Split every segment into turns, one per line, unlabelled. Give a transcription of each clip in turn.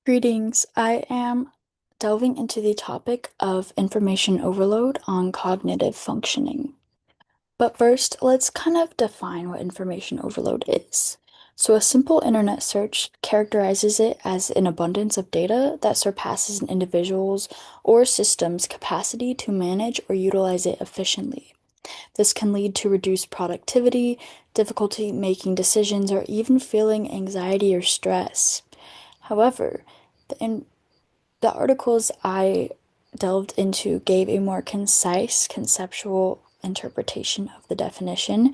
Greetings. I am delving into the topic of information overload on cognitive functioning. But first, let's kind of define what information overload is. So, a simple internet search characterizes it as an abundance of data that surpasses an individual's or system's capacity to manage or utilize it efficiently. This can lead to reduced productivity, difficulty making decisions, or even feeling anxiety or stress. However, the articles I delved into gave a more concise, conceptual interpretation of the definition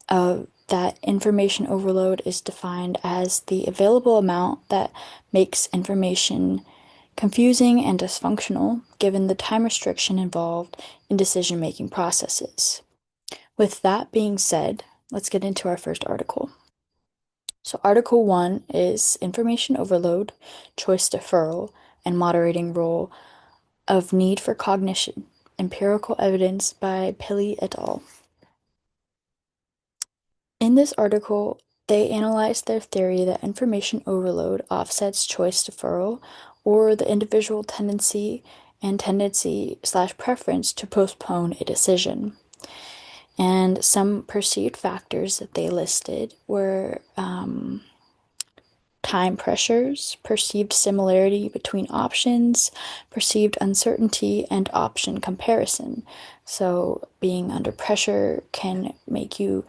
of that information overload is defined as the available amount that makes information confusing and dysfunctional, given the time restriction involved in decision-making processes. With that being said, let's get into our first article. So, Article 1 is information overload, choice deferral, and moderating role of need for cognition, empirical evidence by Pilley et al. In this article, they analyzed their theory that information overload offsets choice deferral or the individual tendency/preference to postpone a decision. And some perceived factors that they listed were time pressures, perceived similarity between options, perceived uncertainty, and option comparison. So, being under pressure can make you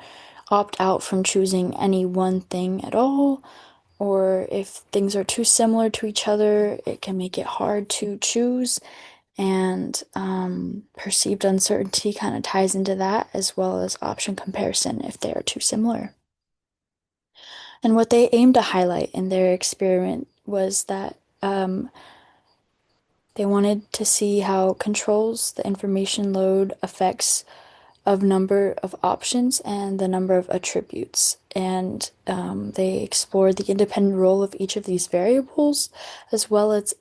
opt out from choosing any one thing at all, or if things are too similar to each other, it can make it hard to choose. And perceived uncertainty kind of ties into that, as well as option comparison if they are too similar. And what they aimed to highlight in their experiment was that they wanted to see how controls the information load effects of number of options and the number of attributes. And they explored the independent role of each of these variables, as well as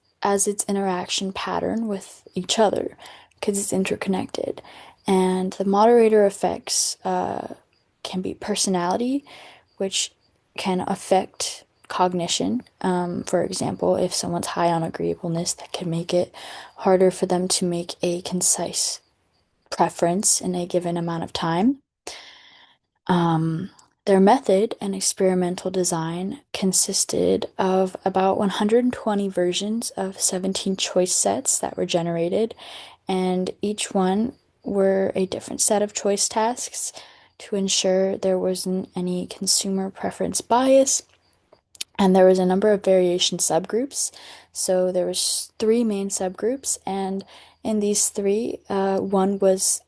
its interaction pattern with each other, because it's interconnected. And the moderator effects can be personality, which can affect cognition. For example, if someone's high on agreeableness, that can make it harder for them to make a concise preference in a given amount of time. Their method and experimental design consisted of about 120 versions of 17 choice sets that were generated, and each one were a different set of choice tasks to ensure there wasn't any consumer preference bias. And there was a number of variation subgroups. So there was three main subgroups, and in these three, one was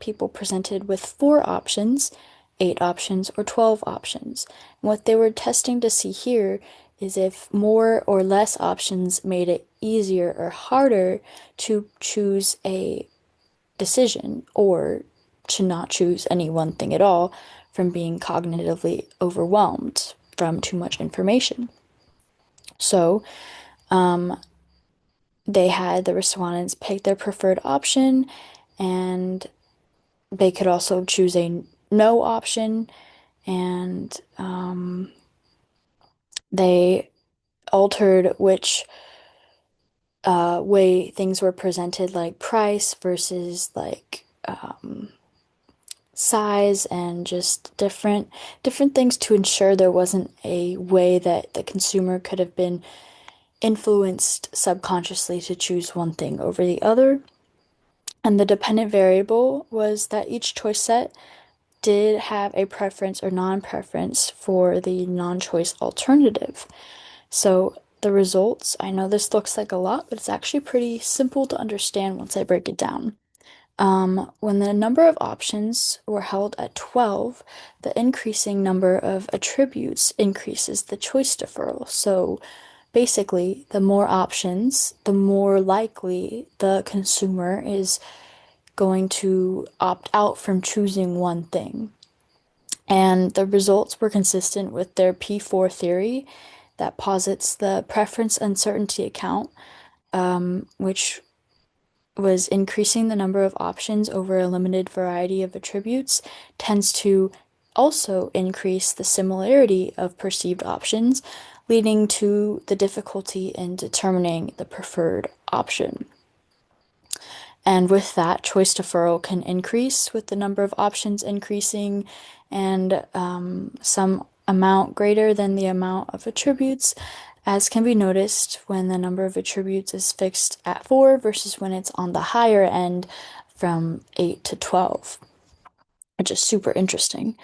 people presented with 4 options, 8 options, or 12 options. And what they were testing to see here is if more or less options made it easier or harder to choose a decision or to not choose any one thing at all from being cognitively overwhelmed from too much information. So, they had the respondents pick their preferred option, and they could also choose a no option, and they altered which way things were presented, like price versus like size, and just different things to ensure there wasn't a way that the consumer could have been influenced subconsciously to choose one thing over the other. And the dependent variable was that each choice set did have a preference or non-preference for the non-choice alternative. So the results, I know this looks like a lot, but it's actually pretty simple to understand once I break it down. When the number of options were held at 12, the increasing number of attributes increases the choice deferral. So basically, the more options, the more likely the consumer is going to opt out from choosing one thing. And the results were consistent with their P4 theory that posits the preference uncertainty account, which was increasing the number of options over a limited variety of attributes, tends to also increase the similarity of perceived options, leading to the difficulty in determining the preferred option. And with that, choice deferral can increase with the number of options increasing and some amount greater than the amount of attributes, as can be noticed when the number of attributes is fixed at 4 versus when it's on the higher end from 8 to 12, which is super interesting.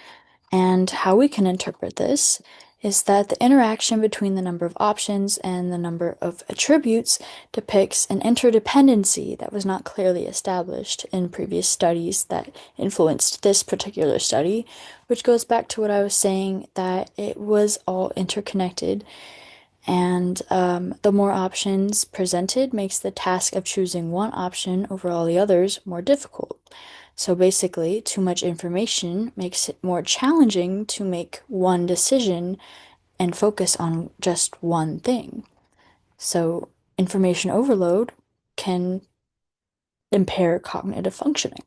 And how we can interpret this is that the interaction between the number of options and the number of attributes depicts an interdependency that was not clearly established in previous studies that influenced this particular study, which goes back to what I was saying that it was all interconnected. And the more options presented makes the task of choosing one option over all the others more difficult. So basically, too much information makes it more challenging to make one decision and focus on just one thing. So information overload can impair cognitive functioning.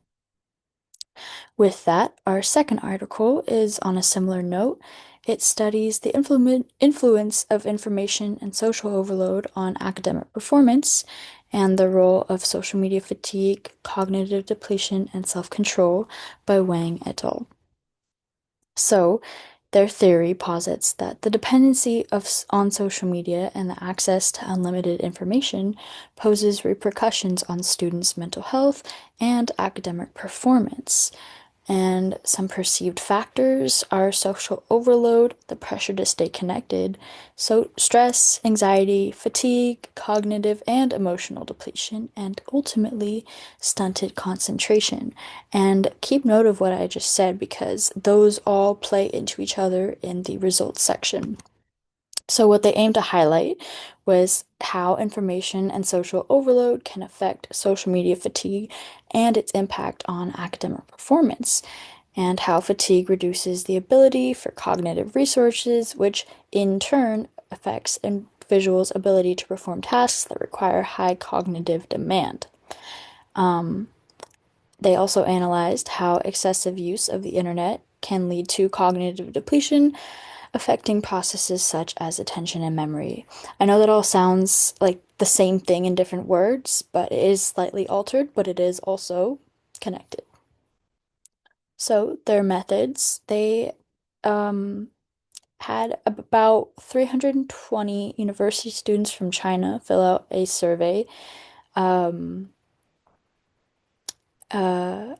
With that, our second article is on a similar note. It studies the influence of information and social overload on academic performance and the role of social media fatigue, cognitive depletion, and self-control by Wang et al. So, their theory posits that the dependency on social media and the access to unlimited information poses repercussions on students' mental health and academic performance. And some perceived factors are social overload, the pressure to stay connected, so stress, anxiety, fatigue, cognitive and emotional depletion, and ultimately stunted concentration. And keep note of what I just said because those all play into each other in the results section. So, what they aim to highlight was how information and social overload can affect social media fatigue and its impact on academic performance, and how fatigue reduces the ability for cognitive resources, which in turn affects individuals' ability to perform tasks that require high cognitive demand. They also analyzed how excessive use of the internet can lead to cognitive depletion, affecting processes such as attention and memory. I know that all sounds like the same thing in different words, but it is slightly altered, but it is also connected. So their methods, they um, had about 320 university students from China fill out a survey um, uh,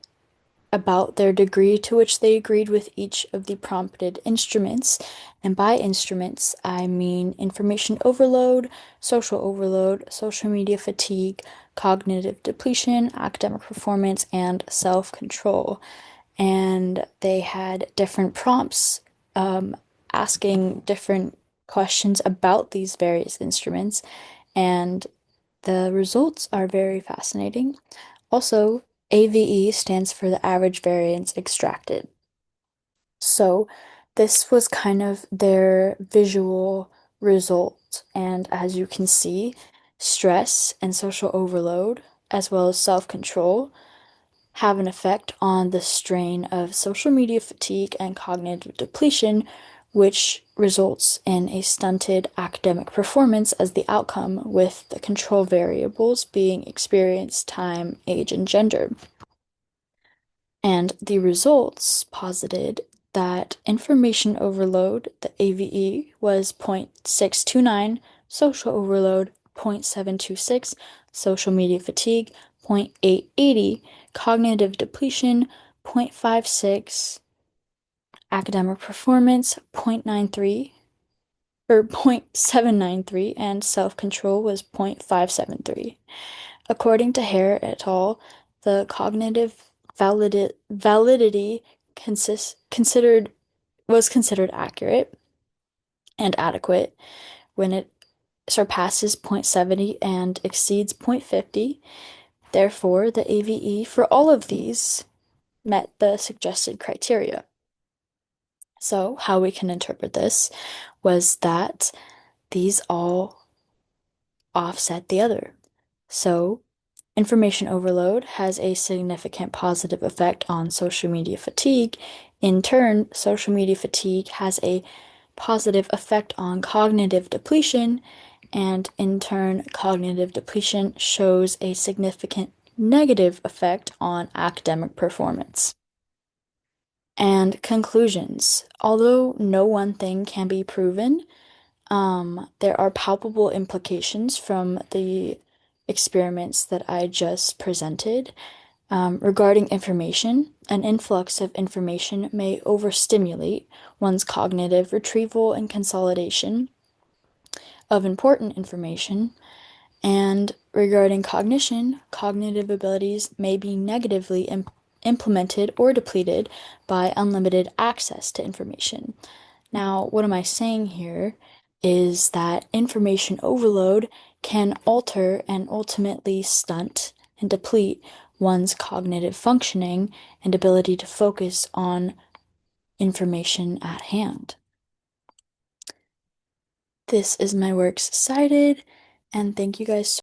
about their degree to which they agreed with each of the prompted instruments. And by instruments, I mean information overload, social media fatigue, cognitive depletion, academic performance, and self-control. And they had different prompts asking different questions about these various instruments. And the results are very fascinating. Also, AVE stands for the average variance extracted. So this was kind of their visual result. And as you can see, stress and social overload, as well as self-control, have an effect on the strain of social media fatigue and cognitive depletion, which results in a stunted academic performance as the outcome, with the control variables being experience, time, age, and gender. And the results posited that information overload, the AVE, was 0.629, social overload 0.726, social media fatigue 0.880, cognitive depletion 0.56, academic performance 0.93 or 0.793, and self-control was 0.573. According to Hare et al., the cognitive validity considered was considered accurate and adequate when it surpasses 0.70 and exceeds 0.50. Therefore, the AVE for all of these met the suggested criteria. So, how we can interpret this was that these all offset the other. So, information overload has a significant positive effect on social media fatigue. In turn, social media fatigue has a positive effect on cognitive depletion, and in turn, cognitive depletion shows a significant negative effect on academic performance. And conclusions. Although no one thing can be proven, there are palpable implications from the experiments that I just presented. Regarding information, an influx of information may overstimulate one's cognitive retrieval and consolidation of important information. And regarding cognition, cognitive abilities may be negatively implemented or depleted by unlimited access to information. Now, what am I saying here is that information overload can alter and ultimately stunt and deplete one's cognitive functioning and ability to focus on information at hand. This is my works cited, and thank you guys so